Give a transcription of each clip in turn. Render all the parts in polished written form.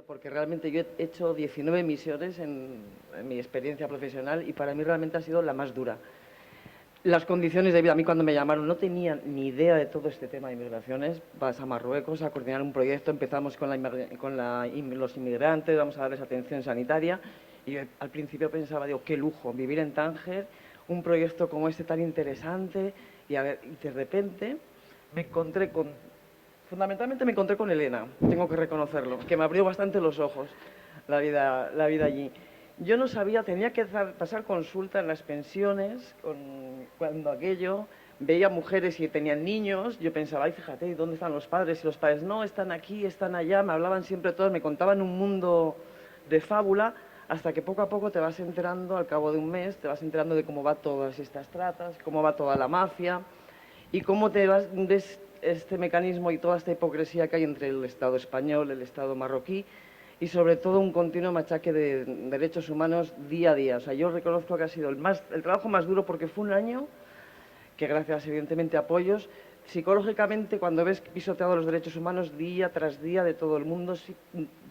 Porque realmente yo he hecho 19 misiones en mi experiencia profesional y para mí realmente ha sido la más dura. Las condiciones de vida, a mí cuando me llamaron no tenía ni idea de todo este tema de inmigraciones. Vas a Marruecos a coordinar un proyecto, empezamos con los inmigrantes, vamos a darles atención sanitaria y yo al principio pensaba, digo, qué lujo, vivir en Tánger, un proyecto como este tan interesante y, y de repente me encontré con, fundamentalmente me encontré con Elena, tengo que reconocerlo, que me abrió bastante los ojos la vida allí. Yo no sabía, tenía que pasar consulta en las pensiones, cuando aquello, veía mujeres y tenían niños, yo pensaba, ay, fíjate, ¿dónde están los padres? Y los padres, no, están aquí, están allá, me hablaban siempre todos, me contaban un mundo de fábula, hasta que poco a poco te vas enterando, al cabo de un mes, te vas enterando de cómo va todas estas tratas, cómo va toda la mafia, y cómo ves este mecanismo y toda esta hipocresía que hay entre el Estado español, el Estado marroquí, y sobre todo un continuo machaque de derechos humanos día a día. O sea, yo reconozco que ha sido el trabajo más duro porque fue un año que gracias evidentemente a apoyos, psicológicamente cuando ves pisoteados los derechos humanos día tras día de todo el mundo,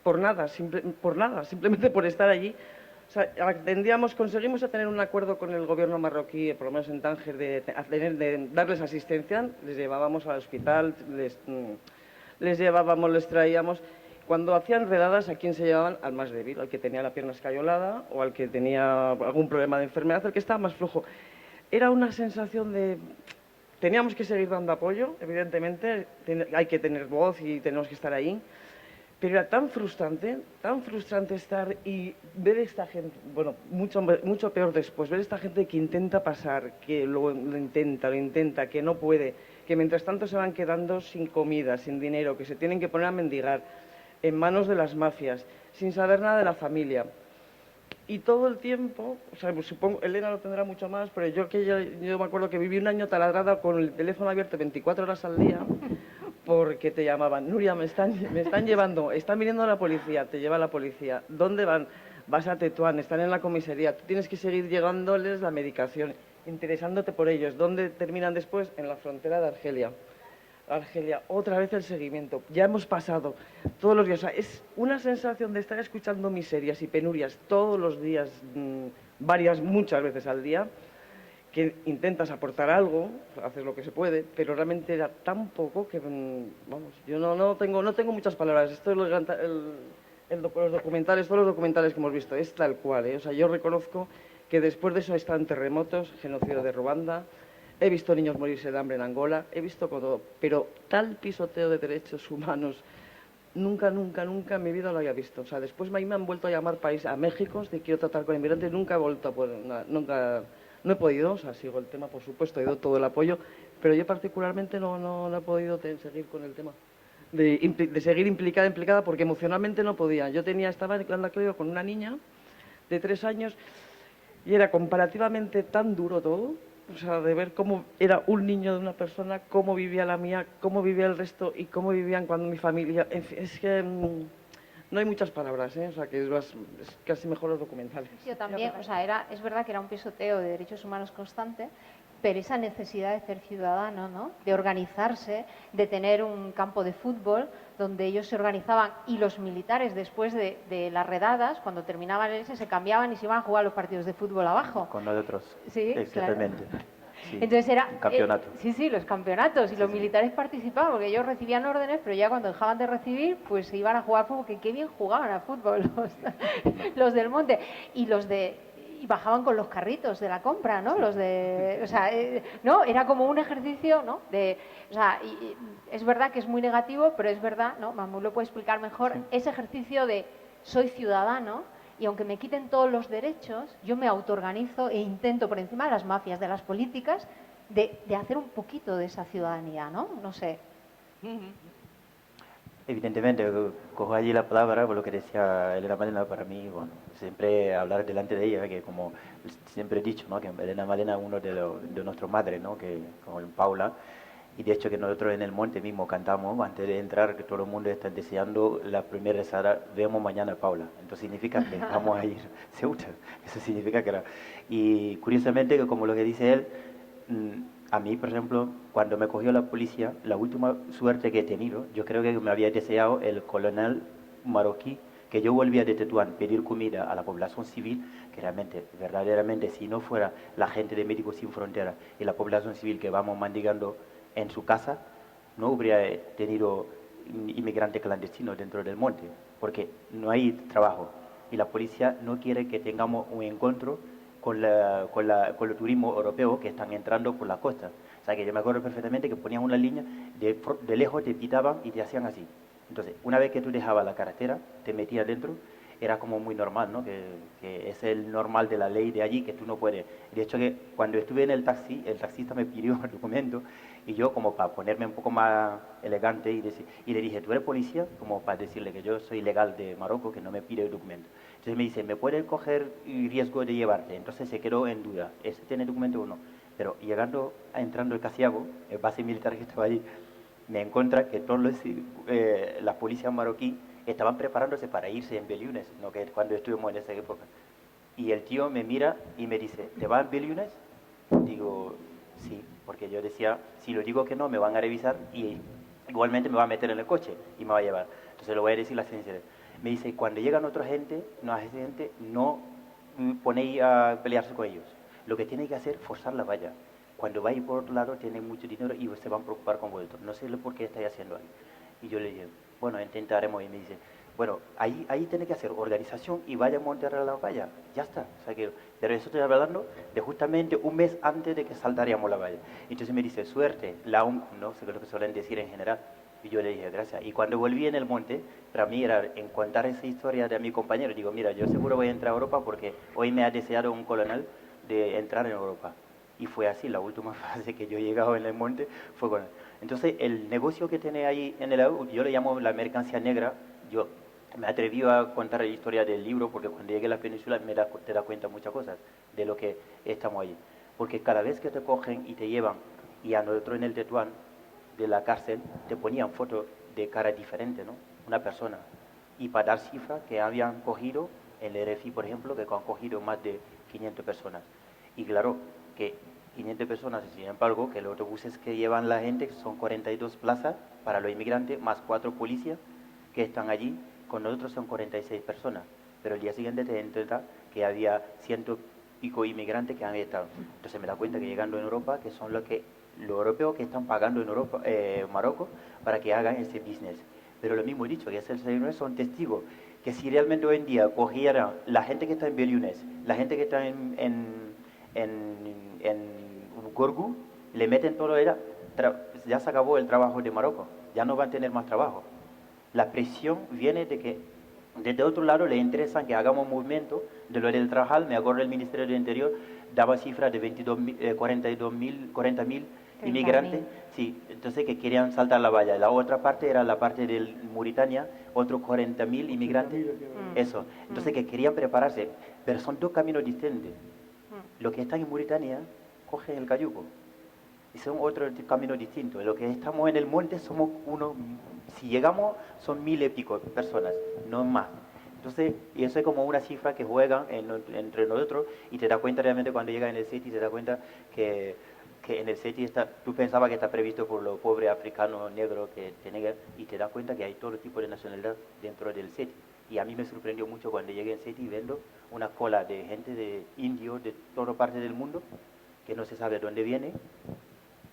por nada, simplemente por estar allí. O sea, conseguimos tener un acuerdo con el gobierno marroquí, por lo menos en Tánger, de darles asistencia, les llevábamos al hospital, les llevábamos, les traíamos. Cuando hacían redadas, ¿a quién se llevaban? Al más débil, al que tenía la pierna escayolada o al que tenía algún problema de enfermedad, al que estaba más flojo. Era una sensación de... Teníamos que seguir dando apoyo, evidentemente, hay que tener voz y tenemos que estar ahí, pero era tan frustrante estar y ver esta gente, bueno, mucho peor después, ver esta gente que intenta pasar, que lo intenta, que no puede, que mientras tanto se van quedando sin comida, sin dinero, que se tienen que poner a mendigar, en manos de las mafias, sin saber nada de la familia. Y todo el tiempo, o sea, pues supongo, Elena lo tendrá mucho más, pero yo me acuerdo que viví un año taladrada con el teléfono abierto 24 horas al día, porque te llamaban, Nuria, me están llevando, están viniendo la policía, te lleva la policía, ¿dónde van? Vas a Tetuán, están en la comisaría, tú tienes que seguir llegándoles la medicación, interesándote por ellos. ¿Dónde terminan después? En la frontera de Argelia. Argelia, otra vez el seguimiento. Ya hemos pasado todos los días. O sea, es una sensación de estar escuchando miserias y penurias todos los días, muchas veces al día, que intentas aportar algo, haces lo que se puede, pero realmente era tan poco que, vamos, yo no tengo muchas palabras. Esto es los documentales, todos los documentales que hemos visto, es tal cual, ¿eh? O sea, yo reconozco que después de eso están terremotos, genocidio de Ruanda, he visto niños morirse de hambre en Angola, he visto todo, pero tal pisoteo de derechos humanos nunca en mi vida lo había visto. O sea, después me han vuelto a llamar a México, de quiero tratar con inmigrantes, nunca he vuelto a poder, nunca, no he podido, o sea, sigo el tema, por supuesto, he dado todo el apoyo, pero yo particularmente no he podido seguir con el tema. De seguir implicada, porque emocionalmente no podía. Estaba en Clan con una niña de 3 años y era comparativamente tan duro todo, o sea, de ver cómo era un niño de una persona, cómo vivía la mía, cómo vivía el resto y cómo vivían cuando mi familia. En fin, es que no hay muchas palabras, ¿eh? O sea, que es casi mejor los documentales. Yo también, o sea, es verdad que era un pisoteo de derechos humanos constante, pero esa necesidad de ser ciudadano, ¿no? De organizarse, de tener un campo de fútbol donde ellos se organizaban y los militares después de las redadas, cuando terminaban el ese, se cambiaban y se iban a jugar los partidos de fútbol abajo. Con nosotros, sí, exactamente. Claro. Sí, entonces era un campeonato. sí, los campeonatos y los militares participaban porque ellos recibían órdenes, pero ya cuando dejaban de recibir, pues se iban a jugar fútbol, que qué bien jugaban al fútbol los del monte y bajaban con los carritos de la compra, ¿no? Los de, o sea, no, era como un ejercicio, ¿no? O sea, es verdad que es muy negativo, pero es verdad, ¿no? Mamu lo puede explicar mejor, ese ejercicio de soy ciudadano. Y aunque me quiten todos los derechos, yo me autoorganizo e intento, por encima de las mafias, de las políticas, de hacer un poquito de esa ciudadanía, ¿no? No sé. Evidentemente, cojo allí la palabra por lo que decía Elena Malena. Para mí, bueno, siempre hablar delante de ella, que como siempre he dicho, ¿no? Que Elena Malena es uno de nuestras madres, ¿no? Que con Paula. Y de hecho que nosotros en el monte mismo cantamos antes de entrar, que todo el mundo está deseando la primera rezada, vemos mañana a Paula. Entonces significa que vamos a ir, Ceuta. Eso significa que era. Y curiosamente, como lo que dice él, a mí, por ejemplo, cuando me cogió la policía, la última suerte que he tenido, yo creo que me había deseado el coronel marroquí que yo volvía de Tetuán a pedir comida a la población civil, que realmente, verdaderamente, si no fuera la gente de Médicos Sin Fronteras y la población civil que vamos mendigando en su casa, no hubiera tenido inmigrantes clandestinos dentro del monte, porque no hay trabajo y la policía no quiere que tengamos un encuentro con el turismo europeo que están entrando por la costa. O sea, que yo me acuerdo perfectamente que ponían una línea, de lejos te pitaban y te hacían así. Entonces, una vez que tú dejabas la carretera, te metías dentro, era como muy normal, ¿no? Que es el normal de la ley de allí, que tú no puedes. De hecho, que cuando estuve en el taxi, el taxista me pidió el documento y yo, como para ponerme un poco más elegante, y le dije, ¿tú eres policía? Como para decirle que yo soy legal de Marruecos, que no me pide el documento. Entonces me dice, ¿me puedes coger riesgo de llevarte? Entonces se quedó en duda, ¿ese tiene documento o no? Pero llegando, entrando el Casiago, el base militar que estaba allí, me encuentra que todos la policía marroquí estaban preparándose para irse en Beliunes, ¿no? Que cuando estuvimos en esa época. Y el tío me mira y me dice, ¿te vas en Beliunes? Digo, sí, porque yo decía, si lo digo que no, me van a revisar y igualmente me va a meter en el coche y me va a llevar. Entonces lo voy a decir la ciencia. Me dice, cuando llegan otra gente, no ponéis a pelearse con ellos. Lo que tiene que hacer es forzar la valla. Cuando vais por otro lado, tienen mucho dinero y se van a preocupar con vosotros. No sé por qué estáis haciendo ahí. Y yo le dije, bueno, intentaremos. Y me dice, bueno, ahí tiene que hacer organización y vaya a montar la valla. Ya está. O sea que, pero eso estoy hablando de justamente un mes antes de que saltaríamos la valla. Entonces me dice, suerte, la ¿no? Sé lo que suelen decir en general. Y yo le dije, gracias. Y cuando volví en el monte, para mí era en contar esa historia de mi compañero. Digo, mira, yo seguro voy a entrar a Europa porque hoy me ha deseado un coronel de entrar en Europa. Y fue así, la última fase que yo he llegado en el monte fue con él. Entonces, el negocio que tiene ahí en el AU, yo le llamo la mercancía negra. Yo me atreví a contar la historia del libro porque cuando llegué a la península te das cuenta de muchas cosas de lo que estamos allí. Porque cada vez que te cogen y te llevan, y a nosotros en el Tetuán, de la cárcel, te ponían fotos de cara diferente, ¿no? Una persona. Y para dar cifras que habían cogido, el RFI, por ejemplo, que han cogido más de 500 personas. Y claro, que 500 personas, sin embargo, que los autobuses que llevan la gente son 42 plazas para los inmigrantes, más 4 policías que están allí, con nosotros son 46 personas. Pero el día siguiente te enteras que había ciento y pico inmigrantes que han estado. Entonces me da cuenta que llegando en Europa, que son los europeos que están pagando en Europa, Marruecos, para que hagan ese business. Pero lo mismo he dicho, que es el señor son testigos, que si realmente hoy en día cogieran la gente que está en Beliunes, la gente que está en Gorgu, le meten todo, ya se acabó el trabajo de Marruecos, ya no van a tener más trabajo. La presión viene de que desde otro lado le interesa que hagamos movimiento de lo del trabajar. Me acuerdo el Ministerio del Interior daba cifras de 40.000 inmigrantes, sí, entonces que querían saltar la valla. La otra parte era la parte de Mauritania, otros 40.000 inmigrantes, eso. Entonces que querían prepararse, pero son dos caminos distintos. Los que están en Mauritania cogen el cayuco y son otro camino distinto. Los que estamos en el monte somos uno, si llegamos son 1.000 y pico personas, no más. Entonces, y eso es como una cifra que juegan entre nosotros y te das cuenta realmente cuando llegas en el SETI, te das cuenta que en el SETI tú pensabas que está previsto por los pobres africanos negros que tienen, y te das cuenta que hay todo tipo de nacionalidad dentro del SETI. Y a mí me sorprendió mucho cuando llegué en SETI viendo una cola de gente de indios de toda parte del mundo que no se sabe dónde viene,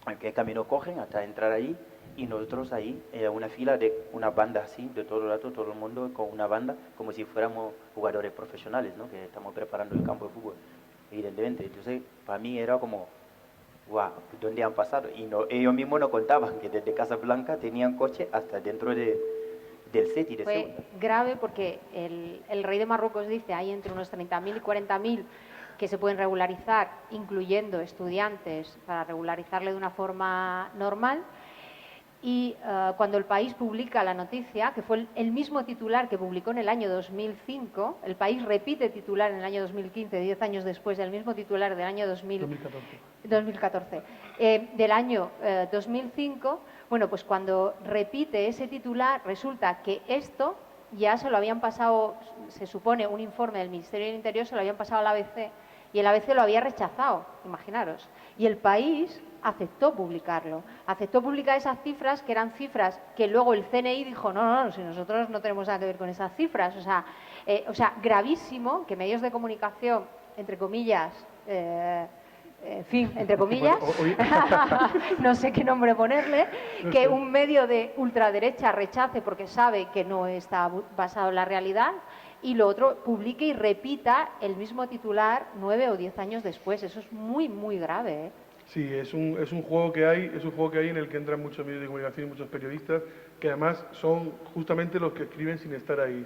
en qué camino cogen hasta entrar ahí, y nosotros ahí, una fila de una banda así, de todo el rato, todo el mundo con una banda, como si fuéramos jugadores profesionales, ¿no? Que estamos preparando el campo de fútbol, evidentemente. Entonces, para mí era como, wow, ¿dónde han pasado? Y ellos mismos nos contaban que desde Casablanca tenían coche hasta dentro del SETI de Fue Ceuta. grave porque el rey de Marruecos dice hay entre unos 30.000 y 40.000 que se pueden regularizar, incluyendo estudiantes, para regularizarle de una forma normal. Y cuando el país publica la noticia, que fue el mismo titular que publicó en el año 2005, el país repite titular en el año 2015, 10 años después del mismo titular del año 2014, del año 2005, bueno, pues cuando repite ese titular, resulta que esto ya se lo habían pasado, se supone, un informe del Ministerio del Interior, se lo habían pasado a la ABC, y el ABC lo había rechazado, imaginaros. Y el País aceptó publicarlo, aceptó publicar esas cifras, que eran cifras que luego el CNI dijo, no, si nosotros no tenemos nada que ver con esas cifras. O sea, gravísimo que medios de comunicación, entre comillas, en fin, entre comillas, no sé qué nombre ponerle, que un medio de ultraderecha rechace porque sabe que no está basado en la realidad, y lo otro, publique y repita el mismo titular 9 o 10 años después. Eso es muy, muy grave, ¿eh? Sí, es un juego que hay, en el que entran muchos medios de comunicación y muchos periodistas, que además son justamente los que escriben sin estar ahí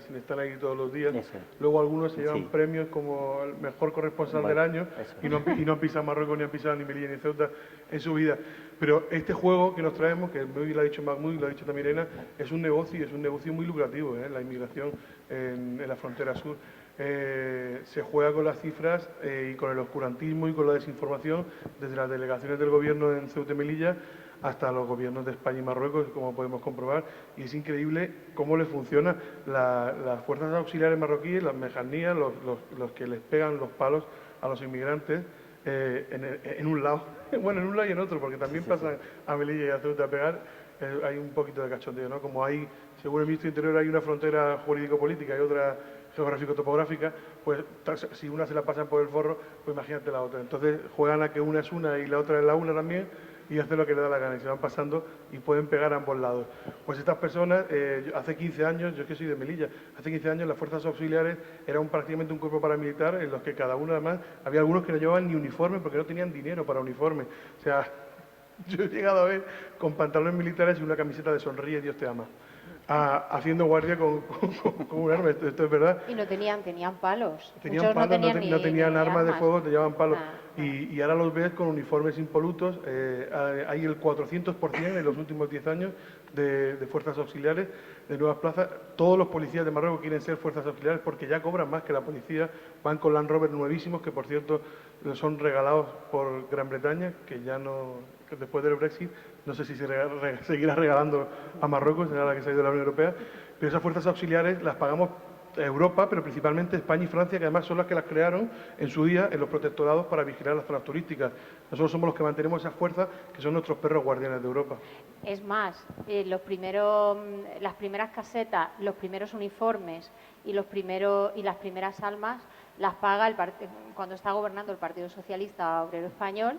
todos los días. Eso. Luego algunos se llevan Sí. premios como el mejor corresponsal Vale, del año eso. y no han pisado Marruecos, ni han pisado ni Melilla ni Ceuta en su vida. Pero este juego que nos traemos, que muy lo ha dicho Mahmoud, lo ha dicho también Elena, es un negocio muy lucrativo, la inmigración en la frontera sur. Se juega con las cifras y con el oscurantismo y con la desinformación desde las delegaciones del gobierno en Ceuta y Melilla hasta los gobiernos de España y Marruecos, como podemos comprobar, y es increíble cómo les funciona las fuerzas auxiliares marroquíes, las mejanías, los que les pegan los palos a los inmigrantes en un lado, bueno, en un lado y en otro, porque también pasan a Melilla y a Ceuta a pegar. Hay un poquito de cachondeo, ¿no? Como hay, según el Ministro de Interior, hay una frontera jurídico-política y otra geográfico-topográfica, pues si una se la pasan por el forro, pues imagínate la otra. Entonces juegan a que una es una y la otra es la una también, y hacen lo que le da la gana, y se van pasando y pueden pegar a ambos lados. Pues estas personas, hace 15 años, yo es que soy de Melilla, hace 15 años las fuerzas auxiliares eran prácticamente un cuerpo paramilitar en los que cada uno, además, había algunos que no llevaban ni uniforme porque no tenían dinero para uniforme. O sea, yo he llegado a ver con pantalones militares y una camiseta de Sonríe, Dios te ama, haciendo guardia con un arma. Esto es verdad. Y no tenían palos. Tenían Muchos palos, no tenían ni armas de fuego, te llevaban palos. Ah. Y ahora los ves con uniformes impolutos. Hay el 400% en los últimos 10 años de fuerzas auxiliares, de nuevas plazas. Todos los policías de Marruecos quieren ser fuerzas auxiliares porque ya cobran más que la policía. Van con Land Rover nuevísimos, que por cierto son regalados por Gran Bretaña, que ya no, que después del Brexit, no sé si se seguirá regalando a Marruecos, será la que se ha ido de la Unión Europea. Pero esas fuerzas auxiliares las pagamos Europa, pero principalmente España y Francia, que además son las que las crearon en su día en los protectorados para vigilar las zonas turísticas. Nosotros somos los que mantenemos esas fuerzas, que son nuestros perros guardianes de Europa. Es más, las primeras casetas, los primeros uniformes y las primeras armas las paga cuando está gobernando el Partido Socialista Obrero Español,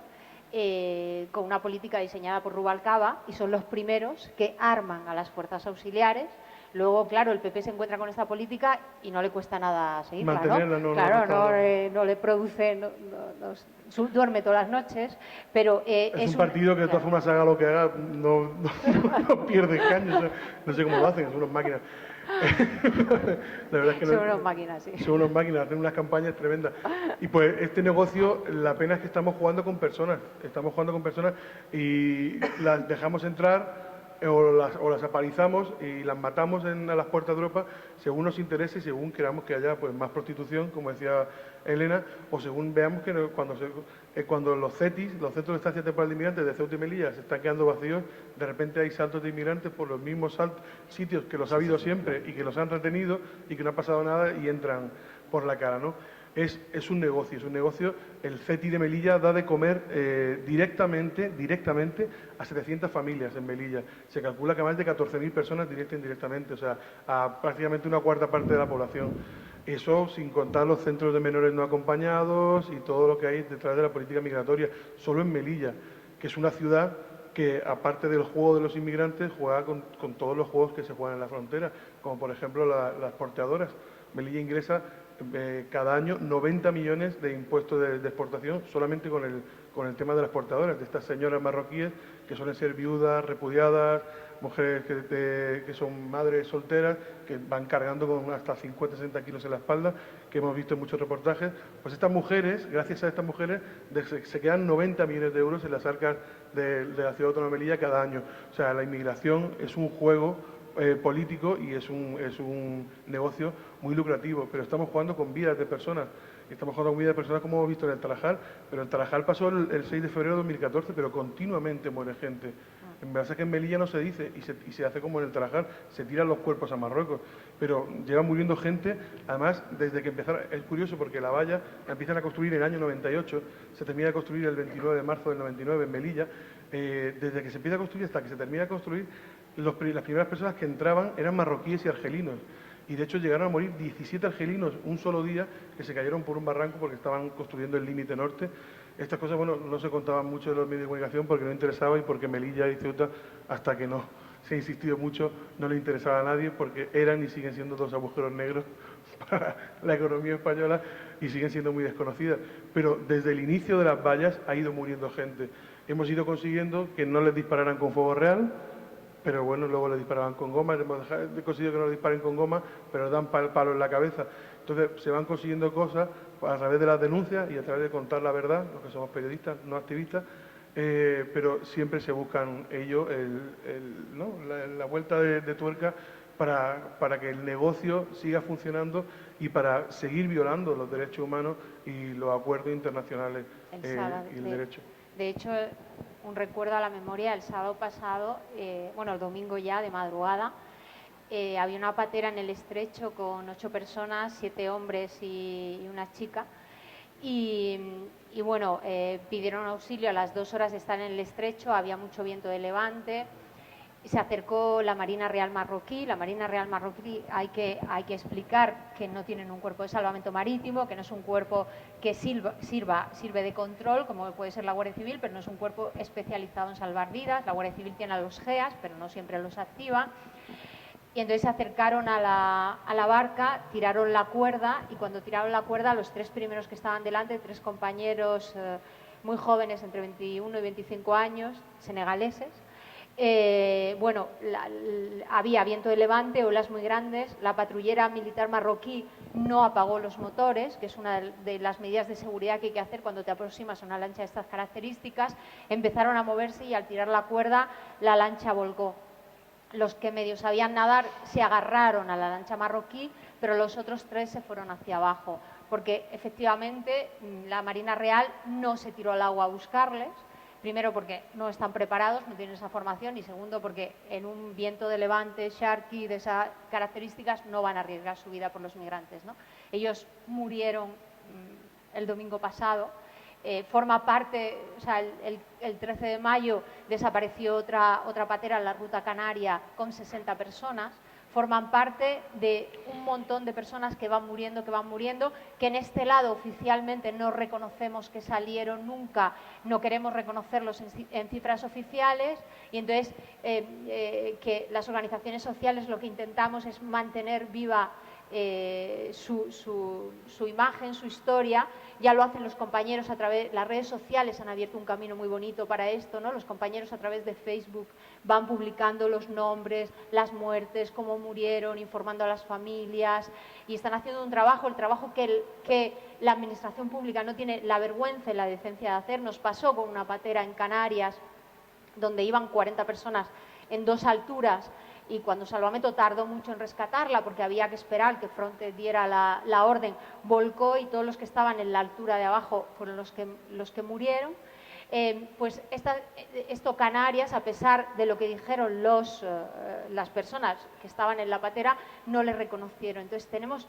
con una política diseñada por Rubalcaba, y son los primeros que arman a las fuerzas auxiliares. Luego, claro, el PP se encuentra con esta política y no le cuesta nada seguirla, mantenerla, ¿no? no, Claro, no le produce, duerme todas las noches, pero es un partido que de todas formas haga lo que haga, no pierde escaños, no sé cómo lo hacen, son unas máquinas. La verdad es que son unas máquinas, sí. Son unas máquinas, hacen unas campañas tremendas. Y pues este negocio, la pena es que estamos jugando con personas y las dejamos entrar o las apalizamos y las matamos a las puertas de Europa según nos interese y según queramos que haya pues más prostitución, como decía Elena, o según veamos que cuando los CETIs, los Centros de Estancia Temporal de Inmigrantes de Ceuta y Melilla, se están quedando vacíos, de repente hay saltos de inmigrantes por los mismos sitios que los ha habido siempre y que los han retenido y que no ha pasado nada y entran por la cara, ¿no? Es un negocio. El CETI de Melilla da de comer directamente a 700 familias en Melilla. Se calcula que más de 14.000 personas directa e indirectamente, o sea, a prácticamente una cuarta parte de la población. Eso sin contar los centros de menores no acompañados y todo lo que hay detrás de la política migratoria. Solo en Melilla, que es una ciudad que, aparte del juego de los inmigrantes, juega con todos los juegos que se juegan en la frontera, como por ejemplo las porteadoras. Melilla ingresa cada año 90 millones de impuestos de exportación solamente con el tema de las portadoras, de estas señoras marroquíes que suelen ser viudas, repudiadas, mujeres que son madres solteras, que van cargando con hasta 50-60 kilos en la espalda, que hemos visto en muchos reportajes. Pues estas mujeres, gracias a estas mujeres, se quedan 90 millones de euros en las arcas de la ciudad autónoma de Melilla cada año. O sea, la inmigración es un juego político y es un negocio muy lucrativo, pero estamos jugando con vidas de personas. Estamos jugando con vidas de personas como hemos visto en el Tarajal, pero el Tarajal pasó el 6 de febrero de 2014, pero continuamente muere gente. En verdad es que en Melilla no se dice y se hace como en el Tarajal, se tiran los cuerpos a Marruecos. Pero lleva muriendo gente, además, desde que empezaron. Es curioso porque la valla la empiezan a construir en el año 98, se termina de construir el 29 de marzo del 99 en Melilla. Desde que se empieza a construir hasta que se termina de construir, las primeras personas que entraban eran marroquíes y argelinos. Y de hecho llegaron a morir 17 argelinos un solo día que se cayeron por un barranco porque estaban construyendo el límite norte. Estas cosas, bueno, no se contaban mucho en los medios de comunicación porque no interesaba y porque Melilla y Ceuta, hasta que no se ha insistido mucho, no le interesaba a nadie porque eran y siguen siendo dos agujeros negros para la economía española y siguen siendo muy desconocidas. Pero desde el inicio de las vallas ha ido muriendo gente. Hemos ido consiguiendo que no les dispararan con fuego real, pero bueno, luego le disparaban con goma, hemos conseguido que no le disparen con goma, pero dan palo en la cabeza. Entonces se van consiguiendo cosas a través de las denuncias y a través de contar la verdad, los que somos periodistas, no activistas, pero siempre se buscan ellos la vuelta de tuerca para que el negocio siga funcionando y para seguir violando los derechos humanos y los acuerdos internacionales y el derecho. De hecho, un recuerdo a la memoria, el sábado pasado, el domingo ya, de madrugada, había una patera en el Estrecho con 8 personas, 7 hombres y una chica. Y bueno, pidieron auxilio a las 2 horas de estar en el Estrecho, había mucho viento de levante. Se acercó la Marina Real Marroquí. La Marina Real Marroquí hay que explicar que no tienen un cuerpo de salvamento marítimo, que no es un cuerpo que sirve de control, como puede ser la Guardia Civil, pero no es un cuerpo especializado en salvar vidas. La Guardia Civil tiene a los GEAS, pero no siempre los activa. Y entonces se acercaron a la barca, tiraron la cuerda, y cuando tiraron la cuerda, los 3 primeros que estaban delante, 3 compañeros muy jóvenes, entre 21 y 25 años, senegaleses, había viento de levante, olas muy grandes, la patrullera militar marroquí no apagó los motores, que es una de las medidas de seguridad que hay que hacer cuando te aproximas a una lancha de estas características. Empezaron a moverse y al tirar la cuerda la lancha volcó. Los que medio sabían nadar se agarraron a la lancha marroquí, pero los otros 3 se fueron hacia abajo, porque efectivamente la Marina Real no se tiró al agua a buscarles. Primero porque no están preparados, no tienen esa formación, y segundo porque en un viento de levante, sharky, de esas características, no van a arriesgar su vida por los migrantes, ¿no? Ellos murieron el domingo pasado. Forma parte, o sea, el 13 de mayo desapareció otra patera en la ruta canaria con 60 personas. Forman parte de un montón de personas que van muriendo, que en este lado oficialmente no reconocemos que salieron nunca, no queremos reconocerlos en cifras oficiales, y entonces que las organizaciones sociales lo que intentamos es mantener viva su imagen, su historia. Ya lo hacen los compañeros a través de las redes sociales, han abierto un camino muy bonito para esto, ¿no? Los compañeros a través de Facebook van publicando los nombres, las muertes, cómo murieron, informando a las familias, y están haciendo un trabajo, el trabajo que la administración pública no tiene la vergüenza y la decencia de hacer. Nos pasó con una patera en Canarias donde iban 40 personas en 2 alturas, y cuando Salvamento tardó mucho en rescatarla porque había que esperar que Frontex diera la orden, volcó, y todos los que estaban en la altura de abajo fueron los que murieron. Pues esto Canarias, a pesar de lo que dijeron las personas que estaban en la patera, no le reconocieron. Entonces tenemos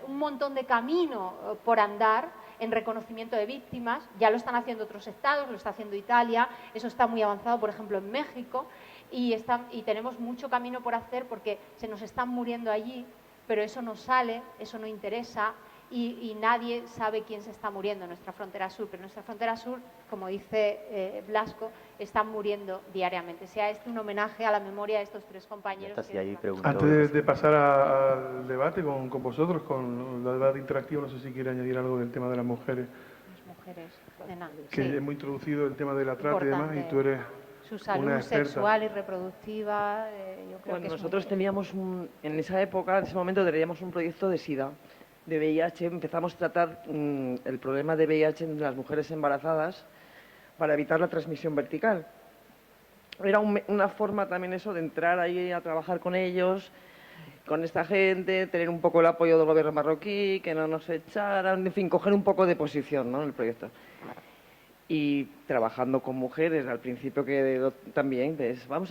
un montón de camino por andar en reconocimiento de víctimas. Ya lo están haciendo otros estados, lo está haciendo Italia, eso está muy avanzado, por ejemplo, en México. Y tenemos mucho camino por hacer porque se nos están muriendo allí, pero eso no sale, eso no interesa, y nadie sabe quién se está muriendo en nuestra frontera sur. Pero en nuestra frontera sur, como dice Blasco, están muriendo diariamente. Sea un homenaje a la memoria de estos 3 compañeros. Antes de pasar al debate con vosotros, con el debate interactivo, no sé si quiere añadir algo del tema de las mujeres. Las mujeres, de nada. Que sí. hemos introducido el tema de la trata y demás, y tú eres su salud sexual y reproductiva, yo creo que nosotros teníamos en esa época, en ese momento, teníamos un proyecto de SIDA, de VIH. Empezamos a tratar el problema de VIH en las mujeres embarazadas para evitar la transmisión vertical. Era una forma también eso de entrar ahí a trabajar con ellos, con esta gente, tener un poco el apoyo del gobierno marroquí, que no nos echaran, en fin, coger un poco de posición, ¿no?, en el proyecto. y trabajando con mujeres, al principio que también ves, voy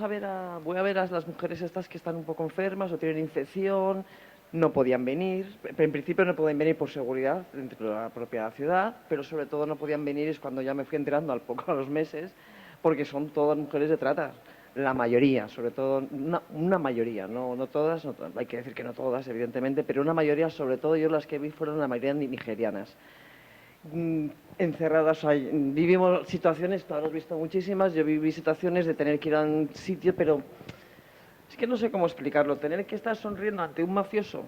a ver a las mujeres estas que están un poco enfermas o tienen infección, no podían venir, en principio no podían venir por seguridad dentro de la propia ciudad, pero sobre todo no podían venir es cuando ya me fui enterando a los meses, porque son todas mujeres de trata, la mayoría, sobre todo, una mayoría, no todas, hay que decir que no todas, evidentemente, pero una mayoría, sobre todo yo las que vi fueron la mayoría nigerianas. Encerradas, vivimos situaciones, tú has visto muchísimas, yo viví situaciones de tener que ir a un sitio, pero es que no sé cómo explicarlo, tener que estar sonriendo ante un mafioso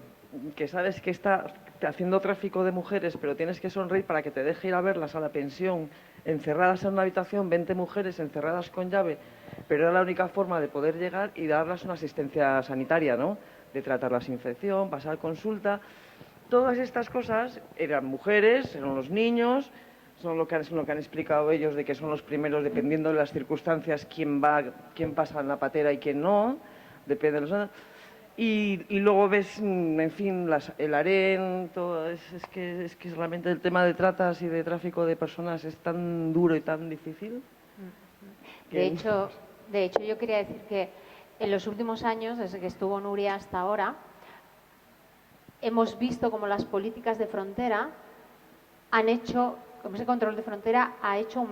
que sabes que está haciendo tráfico de mujeres, pero tienes que sonreír para que te deje ir a verlas a la pensión, encerradas en una habitación, 20 mujeres encerradas con llave, pero era la única forma de poder llegar y darles una asistencia sanitaria, ¿no? De tratarlas infección, pasar consulta. Todas estas cosas eran mujeres, eran los niños, son lo que han explicado ellos de que son los primeros, dependiendo de las circunstancias, quién pasa en la patera y quién no, depende de los... Y luego ves, en fin, el harén, todo, es que realmente el tema de tratas y de tráfico de personas es tan duro y tan difícil. De hecho, yo quería decir que en los últimos años, desde que estuvo Nuria hasta ahora, hemos visto como las políticas de frontera han hecho, como ese control de frontera ha hecho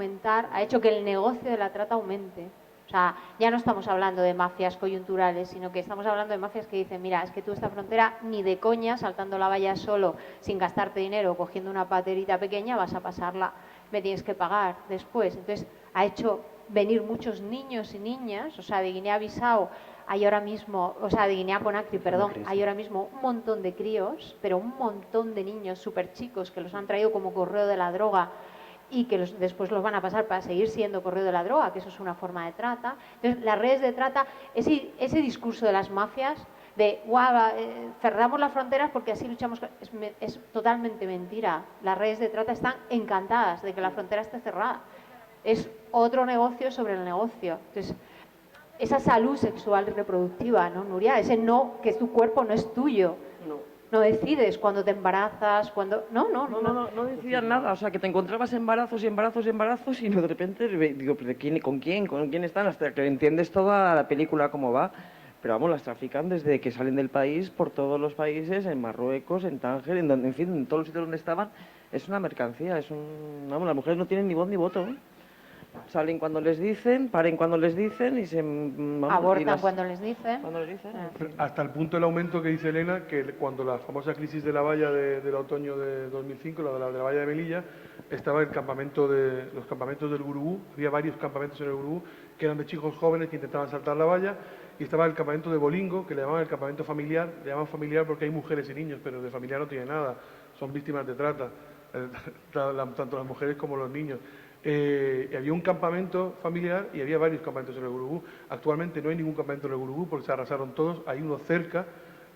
que el negocio de la trata aumente. O sea, ya no estamos hablando de mafias coyunturales, sino que estamos hablando de mafias que dicen, mira, es que tú esta frontera ni de coña, saltando la valla solo, sin gastarte dinero, cogiendo una paterita pequeña, vas a pasarla, me tienes que pagar después. Entonces, ha hecho venir muchos niños y niñas, o sea, de Guinea-Bissau hay ahora mismo, o sea, de Guinea-Conakry, perdón, hay ahora mismo un montón de críos, pero un montón de niños súper chicos que los han traído como correo de la droga y que después los van a pasar para seguir siendo correo de la droga, que eso es una forma de trata. Entonces, las redes de trata, ese discurso de las mafias de cerramos las fronteras porque así luchamos, es totalmente mentira. Las redes de trata están encantadas de que la frontera esté cerrada. Es otro negocio sobre el negocio. Entonces, esa salud sexual y reproductiva, ¿no, Nuria? Ese no, que tu cuerpo no es tuyo. No decides cuando te embarazas, cuando... No decían nada, o sea, que te encontrabas embarazos y de repente digo, ¿con quién están? Hasta que entiendes toda la película cómo va. Pero vamos, las trafican desde que salen del país por todos los países, en Marruecos, en Tánger, en fin, en todos los sitios donde estaban. Es una mercancía, vamos, las mujeres no tienen ni voz ni voto, ¿eh? Salen cuando les dicen, paren cuando les dicen y abortan cuando les dicen. Hasta el punto del aumento que dice Elena, que cuando la famosa crisis de la valla del otoño de 2005, la de la valla de Melilla, estaba los campamentos del Gurugú, había varios campamentos en el Gurugú que eran de chicos jóvenes que intentaban saltar la valla, y estaba el campamento de Bolingo, que le llamaban el campamento familiar, le llaman familiar porque hay mujeres y niños, pero de familiar no tiene nada, son víctimas de trata, tanto las mujeres como los niños. Había un campamento familiar y había varios campamentos en el Gurugú. Actualmente no hay ningún campamento en el Gurugú porque se arrasaron todos. Hay uno cerca,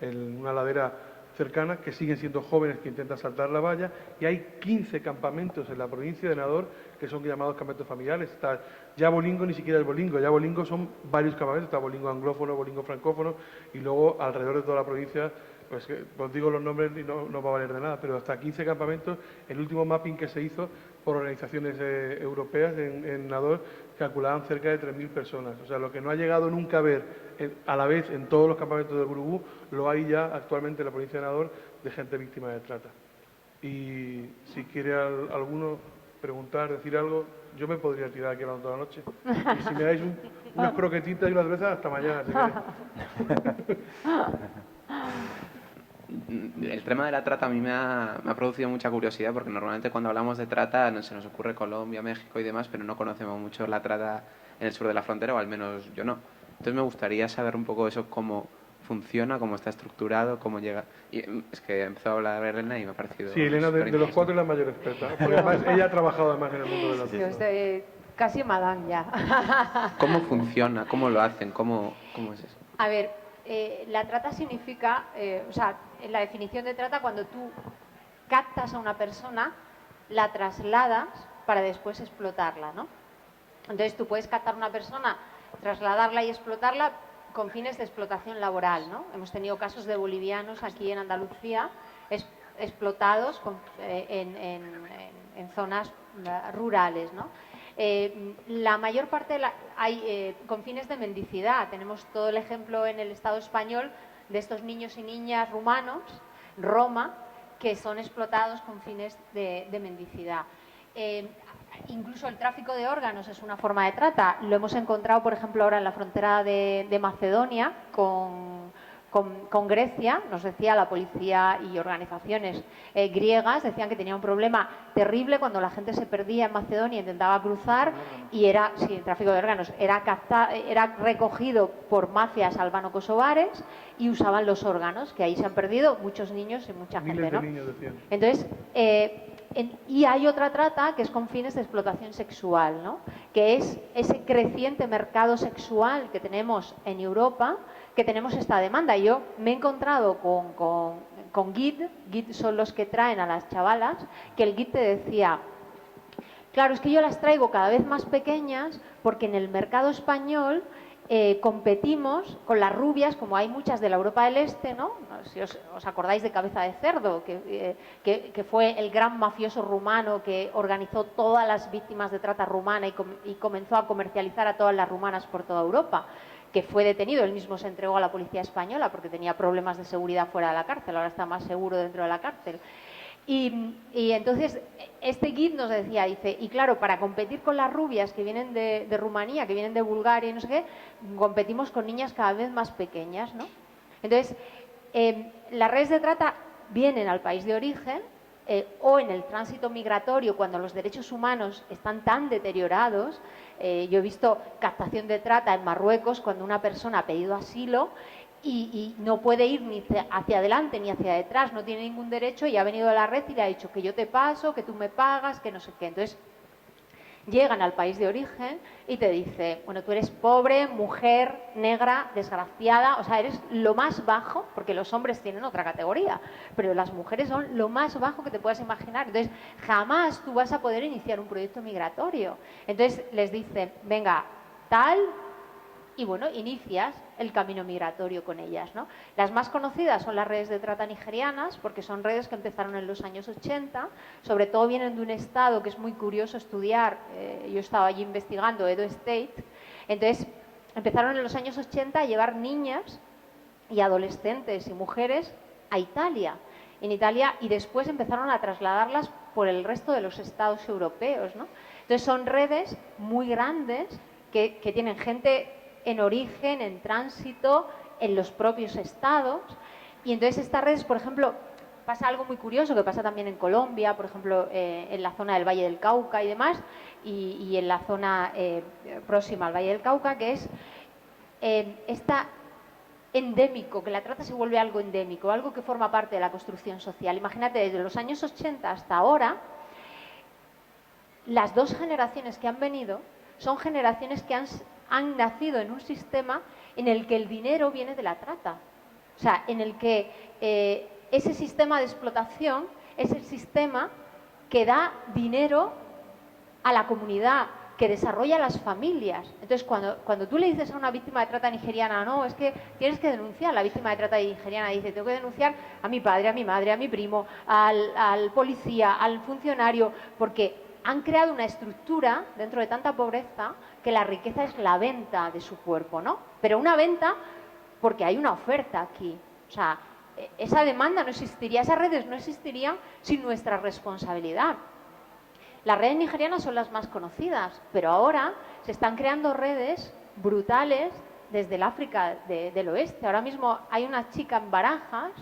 en una ladera cercana, que siguen siendo jóvenes que intentan saltar la valla, y hay 15 campamentos en la provincia de Nador que son llamados campamentos familiares. Está ya Bolingo, ni siquiera es Bolingo, ya Bolingo son varios campamentos, está Bolingo anglófono, Bolingo francófono, y luego alrededor de toda la provincia, pues os digo los nombres y no va a valer de nada, pero hasta 15 campamentos. El último mapping que se hizo por organizaciones europeas en Nador calculaban cerca de 3.000 personas. O sea, lo que no ha llegado nunca a ver a la vez en todos los campamentos del Gurugú, lo hay ya actualmente en la provincia de Nador de gente víctima de trata. Y si quiere alguno preguntar, decir algo, yo me podría tirar aquí hablando toda la noche. Y si me dais unas croquetitas y unas cervezas, hasta mañana. El tema de la trata a mí me ha producido mucha curiosidad, porque normalmente cuando hablamos de trata se nos ocurre Colombia, México y demás, pero no conocemos mucho la trata en el sur de la frontera, o al menos yo no. Entonces me gustaría saber un poco eso, cómo funciona, cómo está estructurado, cómo llega... Y es que empezó a hablar Elena y me ha parecido... Sí, Elena de los cuatro es la mayor experta, porque además ella ha trabajado además en el mundo de la trata. Casi madame ya. ¿Cómo funciona? ¿Cómo lo hacen? ¿Cómo es eso? A ver, la trata significa, o sea, en la definición de trata, cuando tú captas a una persona, la trasladas para después explotarla, ¿no? Entonces tú puedes captar a una persona, trasladarla y explotarla con fines de explotación laboral, ¿no? Hemos tenido casos de bolivianos aquí en Andalucía explotados en zonas rurales, ¿no? La mayor parte hay con fines de mendicidad. Tenemos todo el ejemplo en el Estado español de estos niños y niñas rumanos, Roma, que son explotados con fines de mendicidad. Incluso el tráfico de órganos es una forma de trata. Lo hemos encontrado, por ejemplo, ahora en la frontera de Macedonia con Grecia. Nos decía la policía y organizaciones griegas, decían que tenía un problema terrible cuando la gente se perdía en Macedonia e intentaba cruzar, y era, sí, el tráfico de órganos, era recogido por mafias albano-kosovares y usaban los órganos, que ahí se han perdido muchos niños y mucha gente, Miles ¿no? de niños, decían. Entonces, y hay otra trata que es con fines de explotación sexual, ¿no? Que es ese creciente mercado sexual que tenemos en Europa, que tenemos esta demanda. Yo me he encontrado con guide son los que traen a las chavalas, que el guide te decía, claro, es que yo las traigo cada vez más pequeñas porque en el mercado español competimos con las rubias, como hay muchas de la Europa del Este, ¿no? Si os acordáis de Cabeza de Cerdo, que fue el gran mafioso rumano que organizó todas las víctimas de trata rumana y comenzó a comercializar a todas las rumanas por toda Europa, que fue detenido, él mismo se entregó a la policía española porque tenía problemas de seguridad fuera de la cárcel, ahora está más seguro dentro de la cárcel. Y entonces este guide nos decía, dice, y claro, para competir con las rubias que vienen de Rumanía, que vienen de Bulgaria y no sé qué, competimos con niñas cada vez más pequeñas, ¿no? Entonces, las redes de trata vienen al país de origen o en el tránsito migratorio cuando los derechos humanos están tan deteriorados. Yo he visto captación de trata en Marruecos cuando una persona ha pedido asilo y no puede ir ni hacia adelante ni hacia detrás, no tiene ningún derecho, y ha venido a la red y le ha dicho que yo te paso, que tú me pagas, que no sé qué. Entonces llegan al país de origen y te dice, bueno, tú eres pobre, mujer, negra, desgraciada, o sea, eres lo más bajo, porque los hombres tienen otra categoría, pero las mujeres son lo más bajo que te puedas imaginar. Entonces jamás tú vas a poder iniciar un proyecto migratorio. Entonces les dicen, venga, tal, y bueno, inicias el camino migratorio con ellas, ¿no? Las más conocidas son las redes de trata nigerianas, porque son redes que empezaron en los años 80, sobre todo vienen de un estado que es muy curioso estudiar, yo estaba allí investigando, Edo State. Entonces empezaron en los años 80 a llevar niñas y adolescentes y mujeres a Italia, en Italia, y después empezaron a trasladarlas por el resto de los estados europeos, ¿no? Entonces son redes muy grandes que tienen gente en origen, en tránsito, en los propios estados. Y entonces estas redes, por ejemplo, pasa algo muy curioso que pasa también en Colombia, por ejemplo, en la zona del Valle del Cauca y demás, y en la zona próxima al Valle del Cauca, que es esta endémico, que la trata se vuelve algo endémico, algo que forma parte de la construcción social. Imagínate, desde los años 80 hasta ahora, las dos generaciones que han venido son generaciones que han nacido en un sistema en el que el dinero viene de la trata. O sea, en el que ese sistema de explotación es el sistema que da dinero a la comunidad, que desarrolla las familias. Entonces, cuando tú le dices a una víctima de trata nigeriana, no, es que tienes que denunciar a la víctima de trata nigeriana, dice, tengo que denunciar a mi padre, a mi madre, a mi primo, al policía, al funcionario, porque han creado una estructura dentro de tanta pobreza que la riqueza es la venta de su cuerpo, ¿no? Pero una venta porque hay una oferta aquí. O sea, esa demanda no existiría, esas redes no existirían sin nuestra responsabilidad. Las redes nigerianas son las más conocidas, pero ahora se están creando redes brutales desde el África del Oeste. Ahora mismo hay una chica en Barajas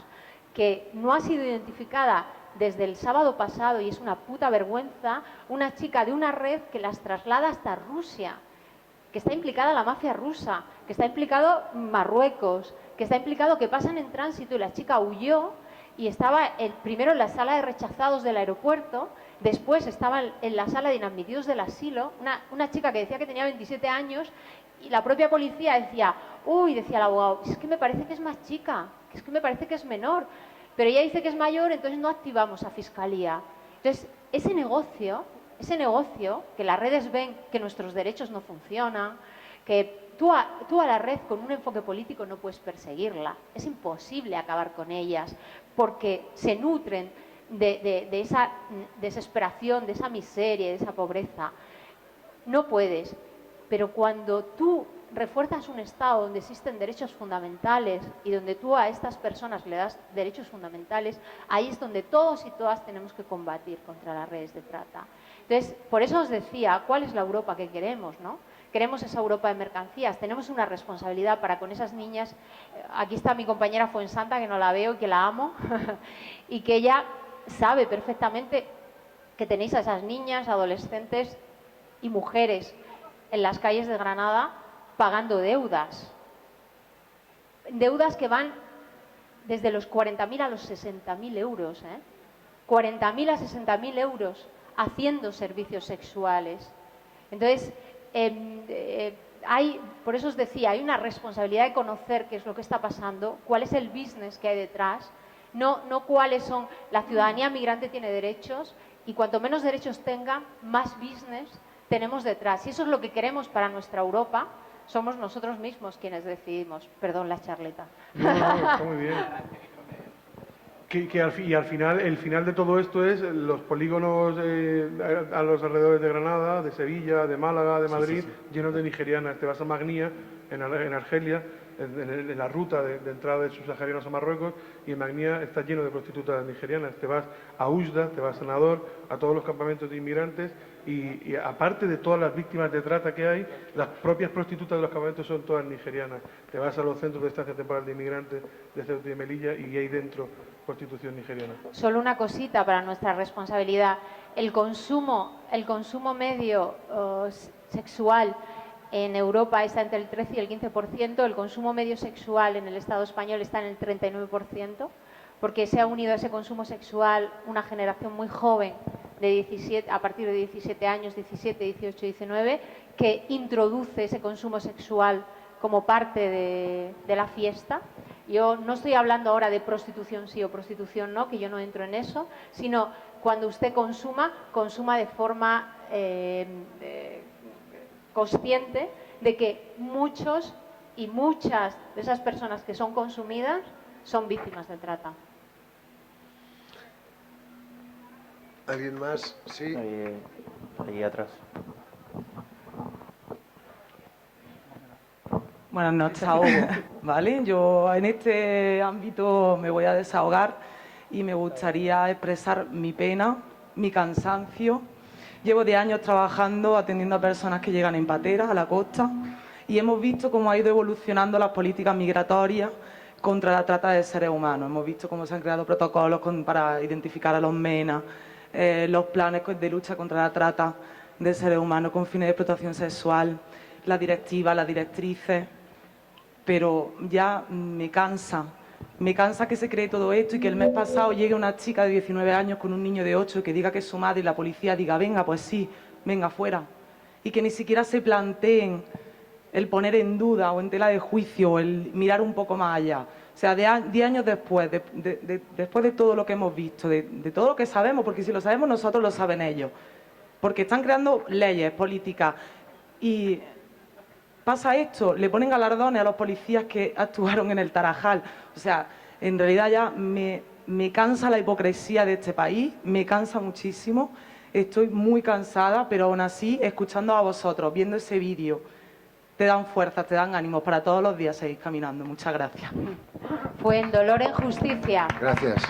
que no ha sido identificada desde el sábado pasado, y es una puta vergüenza, una chica de una red que las traslada hasta Rusia, que está implicada la mafia rusa, que está implicado Marruecos, que está implicado que pasan en tránsito, y la chica huyó y estaba primero en la sala de rechazados del aeropuerto, después estaba en la sala de inadmitidos del asilo, una chica que decía que tenía 27 años, y la propia policía decía, uy, decía el abogado, es que me parece que es más chica, es que me parece que es menor, pero ella dice que es mayor, entonces no activamos a fiscalía. Entonces, ese negocio, que las redes ven que nuestros derechos no funcionan, que tú a la red con un enfoque político no puedes perseguirla, es imposible acabar con ellas, porque se nutren de esa desesperación, de esa miseria, de esa pobreza. no puedes. Pero cuando tú refuerzas un Estado donde existen derechos fundamentales y donde tú a estas personas le das derechos fundamentales, ahí es donde todos y todas tenemos que combatir contra las redes de trata. Entonces, por eso os decía, ¿cuál es la Europa que queremos, no? Queremos esa Europa de mercancías, tenemos una responsabilidad para con esas niñas. Aquí está mi compañera Fuensanta, que no la veo y que la amo, y que ella sabe perfectamente que tenéis a esas niñas, adolescentes y mujeres en las calles de Granada pagando deudas. Deudas que van desde los 40.000 a los 60.000 euros, 40.000 a 60.000 euros haciendo servicios sexuales. Entonces, por eso os decía, hay una responsabilidad de conocer qué es lo que está pasando, cuál es el business que hay detrás, no cuáles son. La ciudadanía migrante tiene derechos y cuanto menos derechos tenga, más business tenemos detrás. Y eso es lo que queremos para nuestra Europa. Somos nosotros mismos quienes decidimos. Perdón la charleta. No, está muy bien. Y al final, el final de todo esto es los polígonos a los alrededores de Granada, de Sevilla, de Málaga, de Madrid, llenos de nigerianas. Te vas a Magnia, en Argelia, en la ruta de entrada de subsaharianos a Marruecos, y en Magnia está lleno de prostitutas nigerianas. Te vas a Oujda, te vas a Nador, a todos los campamentos de inmigrantes, y aparte de todas las víctimas de trata que hay, las propias prostitutas de los campamentos son todas nigerianas. Te vas a los centros de estancia temporal de inmigrantes de Ceuta y de Melilla y hay dentro prostitución nigeriana. Solo una cosita para nuestra responsabilidad. El consumo medio sexual en Europa está entre el 13 y el 15%, el consumo medio sexual en el Estado español está en el 39%, porque se ha unido a ese consumo sexual una generación muy joven, a partir de 17 años, 17, 18, 19, que introduce ese consumo sexual como parte de la fiesta. Yo no estoy hablando ahora de prostitución sí o prostitución no, que yo no entro en eso, sino cuando usted consuma de forma consciente de que muchos y muchas de esas personas que son consumidas son víctimas de trata. ¿Alguien más? Sí. Ahí atrás. Buenas noches a todos, ¿vale? Yo en este ámbito me voy a desahogar y me gustaría expresar mi pena, mi cansancio. Llevo 10 años trabajando atendiendo a personas que llegan en pateras a la costa y hemos visto cómo ha ido evolucionando las políticas migratorias contra la trata de seres humanos. Hemos visto cómo se han creado protocolos para identificar a los MENA, los planes de lucha contra la trata de seres humanos con fines de explotación sexual, las directivas, las directrices, pero ya me cansa que se cree todo esto y que el mes pasado llegue una chica de 19 años con un niño de 8 que diga que es su madre y la policía diga, venga, pues sí, venga fuera, y que ni siquiera se planteen el poner en duda o en tela de juicio o el mirar un poco más allá. O sea, 10 años después, después de todo lo que hemos visto, de todo lo que sabemos, porque si lo sabemos nosotros, lo saben ellos, porque están creando leyes, políticas, y pasa esto, le ponen galardones a los policías que actuaron en el Tarajal. O sea, en realidad ya me cansa la hipocresía de este país, me cansa muchísimo, estoy muy cansada, pero aún así, escuchando a vosotros, viendo ese vídeo, te dan fuerzas, te dan ánimos para todos los días seguir caminando. Muchas gracias. Fue en dolor, en justicia. Gracias.